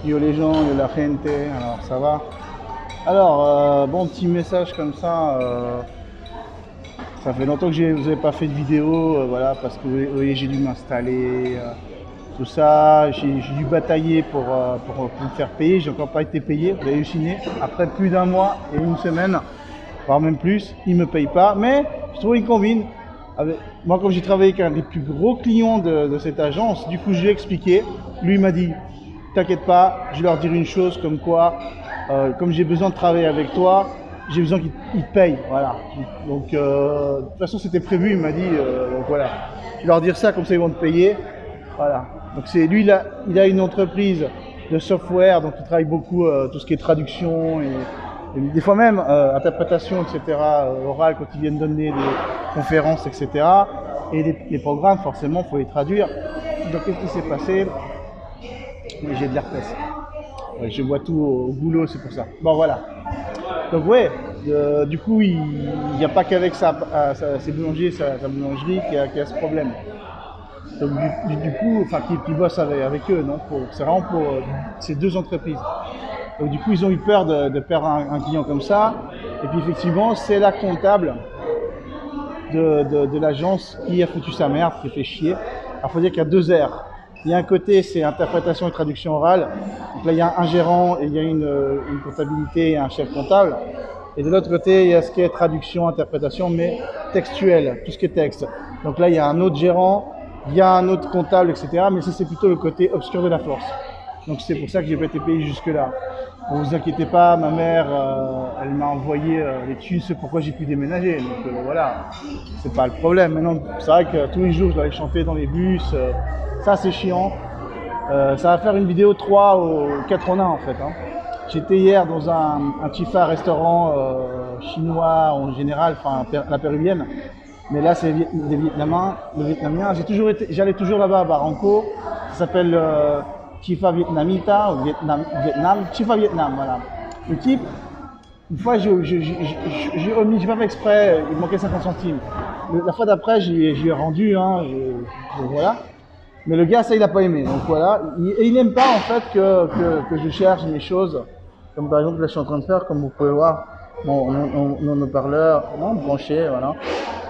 Yo les gens, yo la gente, alors ça va? Alors, bon petit message comme ça, ça fait longtemps que vous n'avez pas fait de vidéo, voilà, parce que vous voyez, j'ai dû m'installer, tout ça, j'ai dû batailler pour me faire payer, j'ai encore pas été payé, vous avez halluciné, après plus d'un mois et une semaine, voire même plus, ils me payent pas, mais je trouve une combine. Moi, comme j'ai travaillé avec un des plus gros clients de cette agence, du coup, je lui ai expliqué. Lui m'a dit, t'inquiète pas, je vais leur dire une chose comme quoi, comme j'ai besoin de travailler avec toi, j'ai besoin qu'ils te payent. Voilà. Donc, de toute façon, c'était prévu, il m'a dit, donc voilà. Je vais leur dire ça, comme ça, ils vont te payer. Voilà. Donc, lui, il a une entreprise de software, donc il travaille beaucoup tout ce qui est traduction et des fois même interprétation, etc., orale, quand ils viennent donner des conférences, etc. Et les programmes, forcément, il faut les traduire. Donc, qu'est-ce qui s'est passé? J'ai de l'herpès. Ouais, je bois tout au boulot, c'est pour ça. Bon, voilà. Donc, ouais, du coup, il n'y a pas qu'avec ses boulangers, sa boulangerie qui a ce problème. Donc, du coup, enfin, qui bosse avec eux, non? C'est vraiment pour ces deux entreprises. Donc du coup, ils ont eu peur de perdre un client comme ça. Et puis effectivement, c'est la comptable de l'agence qui a foutu sa merde, qui fait chier. Alors il faut dire qu'il y a deux airs. Il y a un côté, c'est interprétation et traduction orale. Donc là, il y a un gérant et il y a une comptabilité et un chef comptable. Et de l'autre côté, il y a ce qui est traduction, interprétation, mais textuel, tout ce qui est texte. Donc là, il y a un autre gérant, il y a un autre comptable, etc. Mais ça, c'est plutôt le côté obscur de la force. Donc c'est pour ça que j'ai pas été payé jusque-là. Ne vous inquiétez pas, ma mère, elle m'a envoyé les thunes, c'est pourquoi j'ai pu déménager. Donc voilà, c'est pas le problème. Maintenant, c'est vrai que tous les jours, je dois aller chanter dans les bus. Ça, c'est chiant. Ça va faire une vidéo 3 ou 4 en 1 en fait. Hein. J'étais hier dans un Chifa restaurant chinois en général, enfin la péruvienne. Mais là, c'est des Vietnamiens. Le Vietnamien, j'allais toujours là-bas à Barranco. Ça s'appelle Chifa Vietnamita ou Vietnam, Chifa Vietnam, voilà. Le type, une fois, j'ai remis, j'ai pas fait exprès, il manquait 50 centimes. La fois d'après, je lui ai rendu, hein, voilà. Mais le gars, ça, il a pas aimé. Donc voilà. Et il n'aime pas, en fait, que je cherche mes choses. Comme par exemple, là, je suis en train de faire, comme vous pouvez voir, mon haut-parleur, branché, voilà.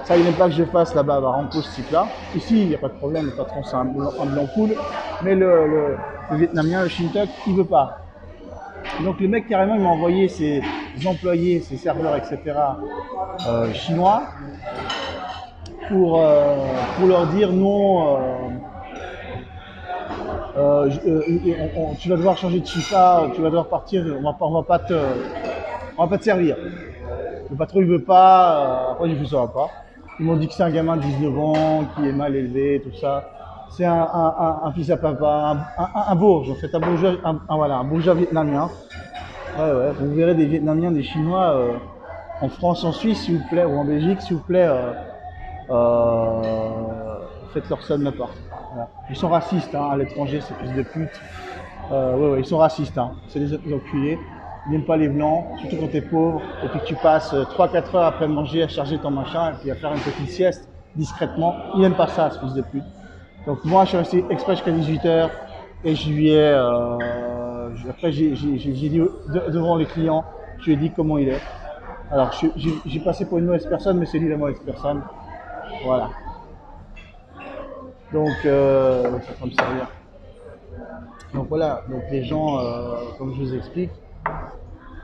Ça, il n'aime pas que je fasse là-bas à Barranco, ce type-là. Ici, il n'y a pas de problème, le patron, c'est un blanc cool. Mais le Vietnamien, le Shintok, il veut pas. Donc le mec, carrément, il m'a envoyé ses employés, ses serveurs, etc., chinois, pour leur dire non, tu vas devoir changer de chifa, tu vas devoir partir, on va pas te servir. Le patron, il veut pas, après j'ai fait ça va pas. Ils m'ont dit que c'est un gamin de 19 ans, qui est mal élevé, tout ça. C'est un fils à papa, un bourge, en fait, un bourgeois vietnamien. Ouais, vous verrez des Vietnamiens, des Chinois en France, en Suisse, s'il vous plaît, ou en Belgique, s'il vous plaît, faites-leur ça de ma part. Voilà. Ils sont racistes, hein, à l'étranger, ces fils de pute. Ouais, ils sont racistes, hein. C'est des enculés. Ils n'aiment pas les blancs, surtout quand tu es pauvre, et puis que tu passes 3-4 heures après manger à charger ton machin, et puis à faire une petite sieste, discrètement. Ils n'aiment pas ça, ce fils de pute. Donc moi, je suis resté exprès jusqu'à 18 h, et je lui ai... après, j'ai dit devant les clients, je lui ai dit comment il est. Alors, j'ai passé pour une mauvaise personne, mais c'est lui la mauvaise personne. Voilà. Donc, c'est pour me servir. Donc voilà, donc les gens, comme je vous explique,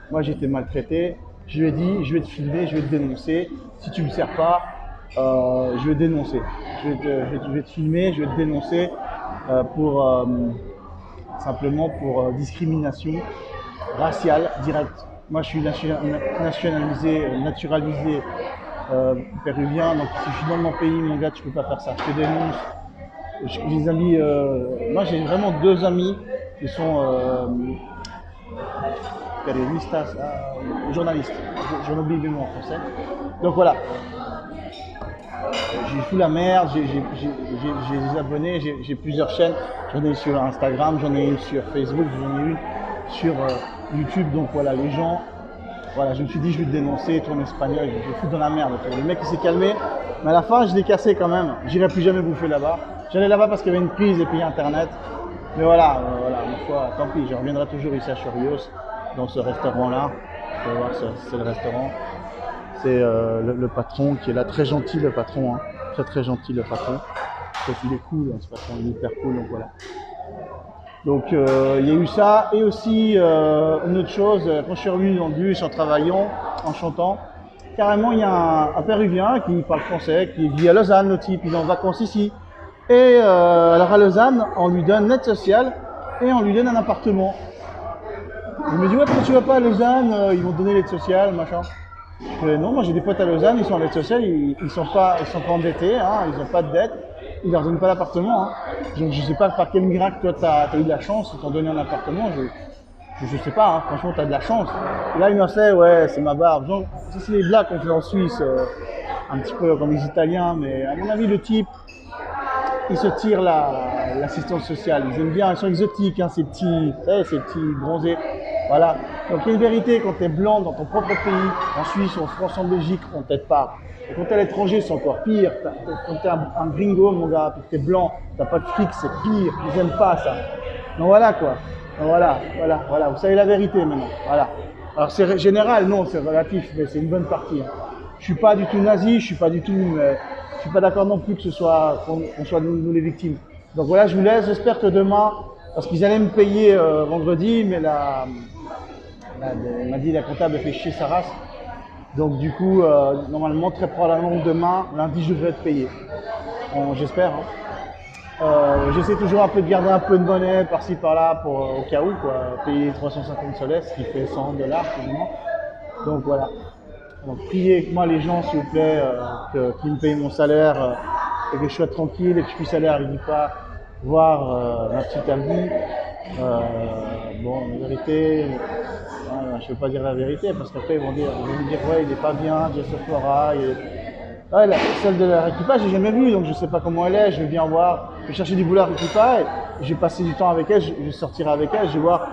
moi j'ai été maltraité, je lui ai dit, je vais te filmer, je vais te dénoncer, si tu me sers pas, je vais te dénoncer. Je vais te filmer, je vais te dénoncer simplement pour discrimination raciale directe. Moi je suis naturalisé péruvien, donc si je suis dans mon pays, mon gars, tu peux pas faire ça, je te dénonce. Les amis, moi j'ai vraiment deux amis qui sont periodistas, journalistes, j'en oublie le mot en français. Donc voilà, j'ai fou la merde, j'ai des abonnés, j'ai plusieurs chaînes, j'en ai une sur Instagram, j'en ai une sur Facebook, j'en ai une sur YouTube, donc voilà, les gens, voilà, je me suis dit je vais te dénoncer, toi en espagnol, je vais foutre dans la merde. Le mec il s'est calmé, mais à la fin je l'ai cassé quand même, j'irai plus jamais bouffer là-bas. J'allais là-bas parce qu'il y avait une prise et puis internet. Mais voilà, fois, tant pis, je reviendrai toujours ici à Chorios, dans ce restaurant-là. Vous pouvez voir, c'est le restaurant. C'est le patron qui est là, très gentil le patron, hein. Très très gentil le patron. Parce qu'il est cool, hein, ce patron, il est hyper cool, donc voilà. Donc il y a eu ça, et aussi une autre chose, quand je suis revenu dans le bus en travaillant, en chantant, carrément il y a un Péruvien qui parle français, qui vit à Lausanne, le type, il est en vacances ici. Et alors à Lausanne, on lui donne une aide sociale et on lui donne un appartement. Il me dit ouais, pourquoi tu vas pas à Lausanne, ils vont te donner l'aide sociale, machin. Je fais non, moi j'ai des potes à Lausanne, ils sont en aide sociale, ils sont pas endettés, hein, ils n'ont pas de dette, ils leur donnent pas d'appartement. Hein. Donc je sais pas par quel miracle toi t'as eu de la chance, ils t'ont donné un appartement, je sais pas, hein, franchement t'as de la chance. Et là il m'a fait ouais, c'est ma barbe. Genre, ça c'est les blagues qu'on fait en Suisse, un petit peu comme les Italiens, mais à mon avis le type, il se tire l'assistance sociale. Ils aiment bien, ils sont exotiques, hein, ces petits bronzés. Voilà. Donc il y a une vérité, quand tu es blanc dans ton propre pays, en Suisse, en France, en Belgique, on t'aide pas. Et quand tu es à l'étranger, c'est encore pire. Quand tu es un gringo, mon gars, puis que tu es blanc, tu n'as pas de fric, c'est pire. Ils n'aiment pas ça. Donc voilà quoi. Donc voilà. Vous savez la vérité maintenant. Voilà. Alors c'est général, non, c'est relatif, mais c'est une bonne partie. Hein. Je suis pas du tout nazi, je suis pas d'accord non plus que qu'on soit nous les victimes. Donc voilà, je vous laisse, j'espère que demain, parce qu'ils allaient me payer vendredi, mais il m'a dit la comptable fait chier sa race. Donc du coup, normalement, très probablement demain, lundi, je devrais être payé. J'espère. Hein. J'essaie toujours un peu de garder un peu de monnaie par-ci par-là au cas où, quoi. Payer 350 soles, ce qui fait $100 quasiment. Donc voilà. Donc priez avec moi les gens s'il vous plaît, qu'ils me payent mon salaire et que je sois tranquille et que je puisse aller à Arequipa voir ma petite amie. Bon, la vérité, je ne vais pas dire la vérité parce qu'après ils vont me dire ouais il n'est pas bien, Jesse Flora. Ouais, celle de l'Arequipa, j'ai jamais vue, donc je sais pas comment elle est, je vais bien voir. Je vais chercher du boulot à Arequipa et je vais passer du temps avec elle, je sortirai avec elle, je vais voir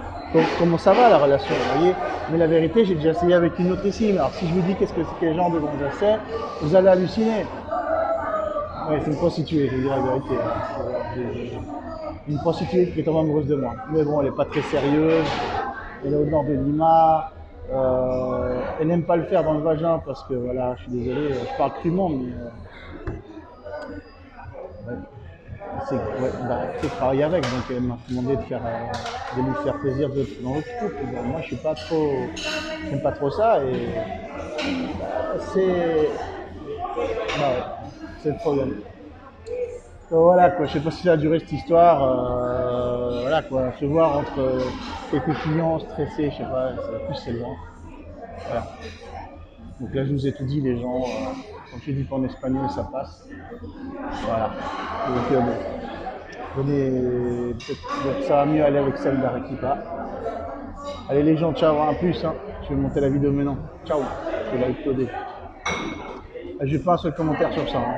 comment ça va la relation, vous voyez. Mais la vérité, j'ai déjà essayé avec une autre ici, mais alors si je vous dis qu'est-ce que c'est quel genre de gonzesse c'est, vous allez halluciner. Ouais, c'est une prostituée, je vous dire la vérité. Une prostituée qui est tombée amoureuse de moi. Mais bon, elle n'est pas très sérieuse, elle est au nord de Lima. Elle n'aime pas le faire dans le vagin parce que voilà, je suis désolé, je parle crûment, mais je travaille avec, donc elle m'a demandé de lui faire plaisir dans l'autre couple. Moi, je suis pas trop, j'aime pas trop ça et c'est le problème. Donc, voilà quoi, je sais pas si ça a duré cette histoire, voilà quoi, se voir entre quelques clients stressés, je sais pas, plus c'est loin. Voilà. Donc là je vous ai tout dit les gens, quand je dis pas en espagnol ça passe. Voilà. Donc donc ça va mieux aller avec celle d'Arequipa. Allez les gens, ciao, à plus, hein. Je vais monter la vidéo maintenant. Ciao, je vais la uploader. Je vais pas un seul commentaire sur ça. Hein.